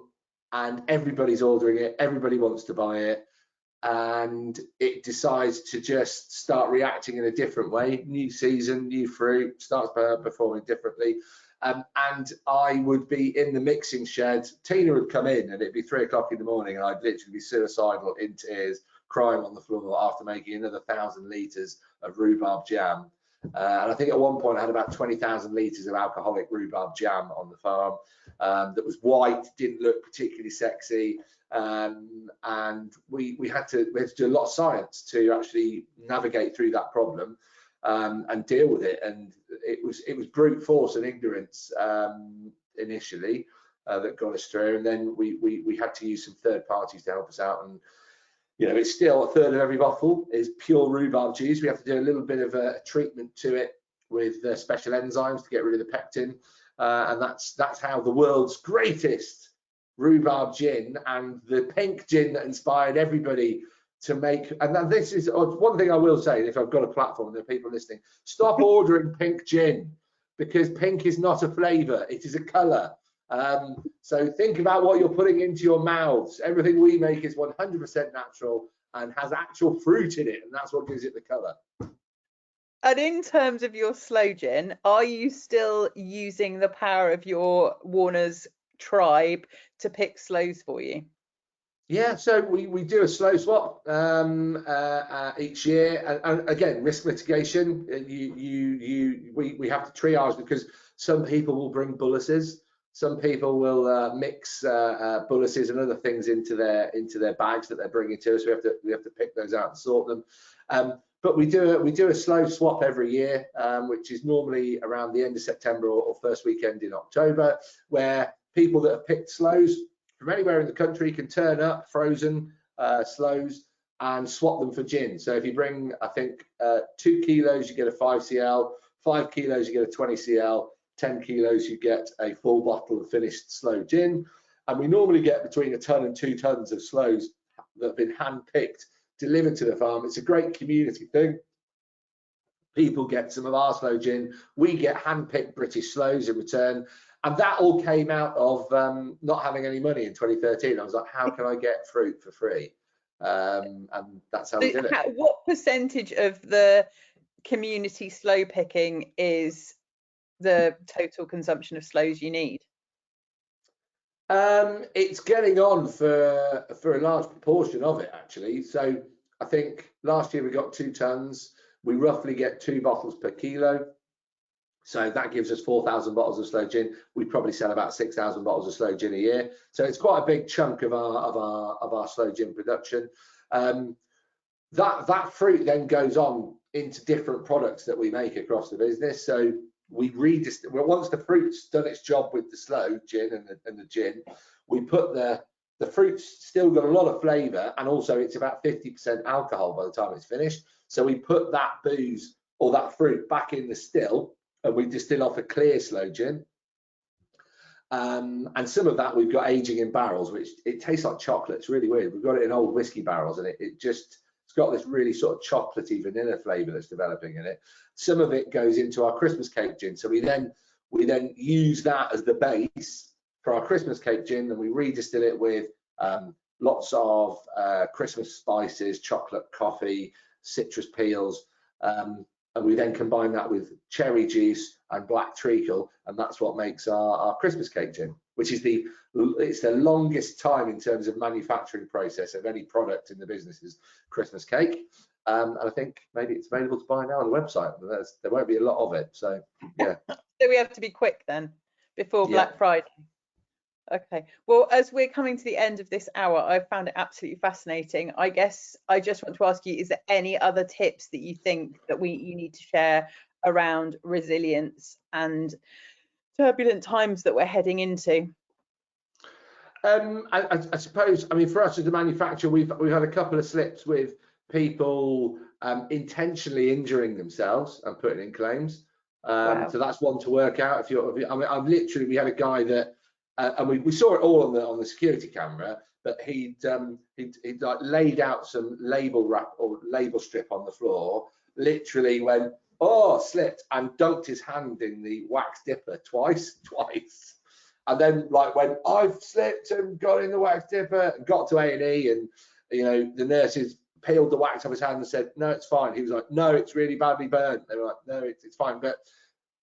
everybody's ordering it. Everybody wants to buy it. And it decides to just start reacting in a different way. New season, new fruit, starts performing differently. And I would be in the mixing shed. Tina would come in, and it'd be 3 o'clock in the morning, and I'd literally be suicidal, in tears, crying on the floor after making another 1,000 litres of rhubarb jam. And I think at one point I had about 20,000 litres of alcoholic rhubarb jam on the farm, that was white, didn't look particularly sexy. And we had to do a lot of science to actually navigate through that problem, and deal with it. And it was brute force and ignorance initially that got us through, and then we had to use some third parties to help us out. And it's still a third of every bottle is pure rhubarb juice. We have to do a little bit of a treatment to it with special enzymes to get rid of the pectin, and that's how the world's greatest rhubarb gin, and the pink gin that inspired everybody to make. And this is one thing I will say, if I've got a platform and there are people listening, stop ordering pink gin, because pink is not a flavor, it is a color. So think about what you're putting into your mouths. Everything we make is 100% natural and has actual fruit in it, and that's what gives it the color. And in terms of your slow gin, are you still using the power of your Warner's tribe to pick slows for you? Yeah, so we do a slow swap each year, and again, risk mitigation. We have to triage, because some people will bring bullaces, some people will mix bullaces and other things into their bags that they're bringing to us. We have to pick those out and sort them. But we do a slow swap every year, which is normally around the end of September or first weekend in October, where people that have picked slows from anywhere in the country can turn up frozen slows and swap them for gin. So if you bring, I think, 2 kilos, you get a 5 cl, 5 kilos, you get a 20 cl, 10 kilos, you get a full bottle of finished slow gin. And we normally get between 1 ton and 2 tons of slows that have been hand-picked, delivered to the farm. It's a great community thing. People get some of our sloe gin. We get hand-picked British sloes in return. And that all came out of not having any money in 2013. I was like, how can I get fruit for free? And that's how we did it. What percentage of the community sloe picking is the total consumption of sloes you need? It's getting on for a large proportion of it, actually. So I think last year we got 2 tons. We roughly get 2 bottles per kilo. So that gives us 4,000 bottles of sloe gin. We probably sell about 6,000 bottles of sloe gin a year. So it's quite a big chunk of our sloe gin production. That fruit then goes on into different products that we make across the business. So we once the fruit's done its job with the sloe gin and the gin, we put the fruit's still got a lot of flavour, and also it's about 50% alcohol by the time it's finished. So we put that booze or that fruit back in the still, and we distill off a clear sloe gin. And some of that we've got aging in barrels, which it tastes like chocolate. It's really weird. We've got it in old whiskey barrels, and it's got this really sort of chocolatey vanilla flavour that's developing in it. Some of it goes into our Christmas cake gin, so we then use that as the base for our Christmas cake gin, and we redistill it with lots of Christmas spices, chocolate, coffee, citrus peels, and we then combine that with cherry juice and black treacle, and that's what makes our Christmas cake gin, which is it's the longest time in terms of manufacturing process of any product in the business is Christmas cake. And I think maybe it's available to buy now on the website. There won't be a lot of it, so yeah. So we have to be quick then before Black Friday. Okay, well, as we're coming to the end of this hour, I found it absolutely fascinating. I guess I just want to ask you, is there any other tips that you think that you need to share around resilience and turbulent times that we're heading into? I suppose, I mean, for us as a manufacturer, we've had a couple of slips with people intentionally injuring themselves and putting in claims. Wow. So that's one to work out. I mean, we had a guy that, and we saw it all on the security camera, but he'd like laid out some label wrap or label strip on the floor, literally went, oh, slipped, and dunked his hand in the wax dipper twice, and then like went, I've slipped and got in the wax dipper, and got to A&E, and you know, the nurses peeled the wax off his hand and said, no, it's fine. He was like, no, it's really badly burnt. They were like, no, it's fine. But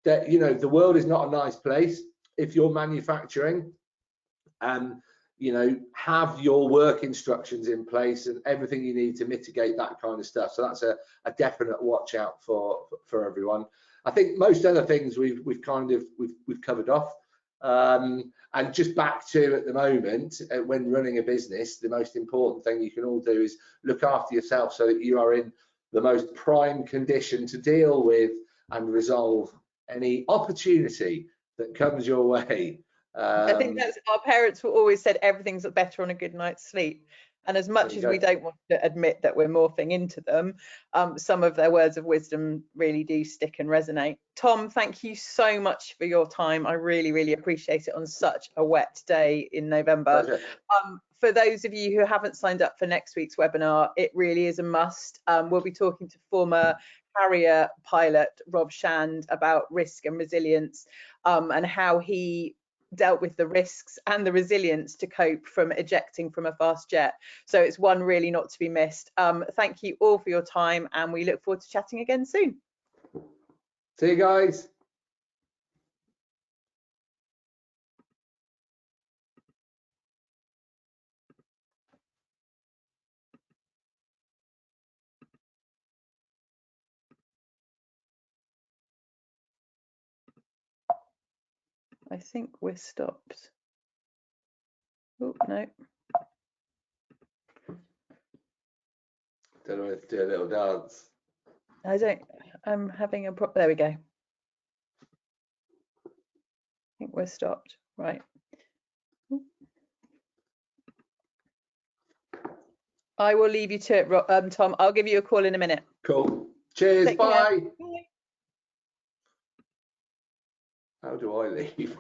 that, you know, the world is not a nice place. If you're manufacturing, and you know, have your work instructions in place and everything you need to mitigate that kind of stuff. So that's a definite watch out for everyone. I think most other things we've covered off. And just back to, at the moment, when running a business, the most important thing you can all do is look after yourself so that you are in the most prime condition to deal with and resolve any opportunity that comes your way. I think that's, our parents will always said everything's better on a good night's sleep. And as much as we don't want to admit that we're morphing into them, some of their words of wisdom really do stick and resonate. Tom, thank you so much for your time. I really, really appreciate it on such a wet day in November. For those of you who haven't signed up for next week's webinar, it really is a must. We'll be talking to former Harrier pilot Rob Shand about risk and resilience, and how he dealt with the risks and the resilience to cope from ejecting from a fast jet. So it's one really not to be missed. Thank you all for your time, and we look forward to chatting again soon. See you guys. I think we're stopped. Oh, no. Don't know if to do a little dance. I'm having a there we go. I think we're stopped. Right. I will leave you to it, Tom. I'll give you a call in a minute. Cool. Cheers. Take bye. Care. Bye. How do I leave?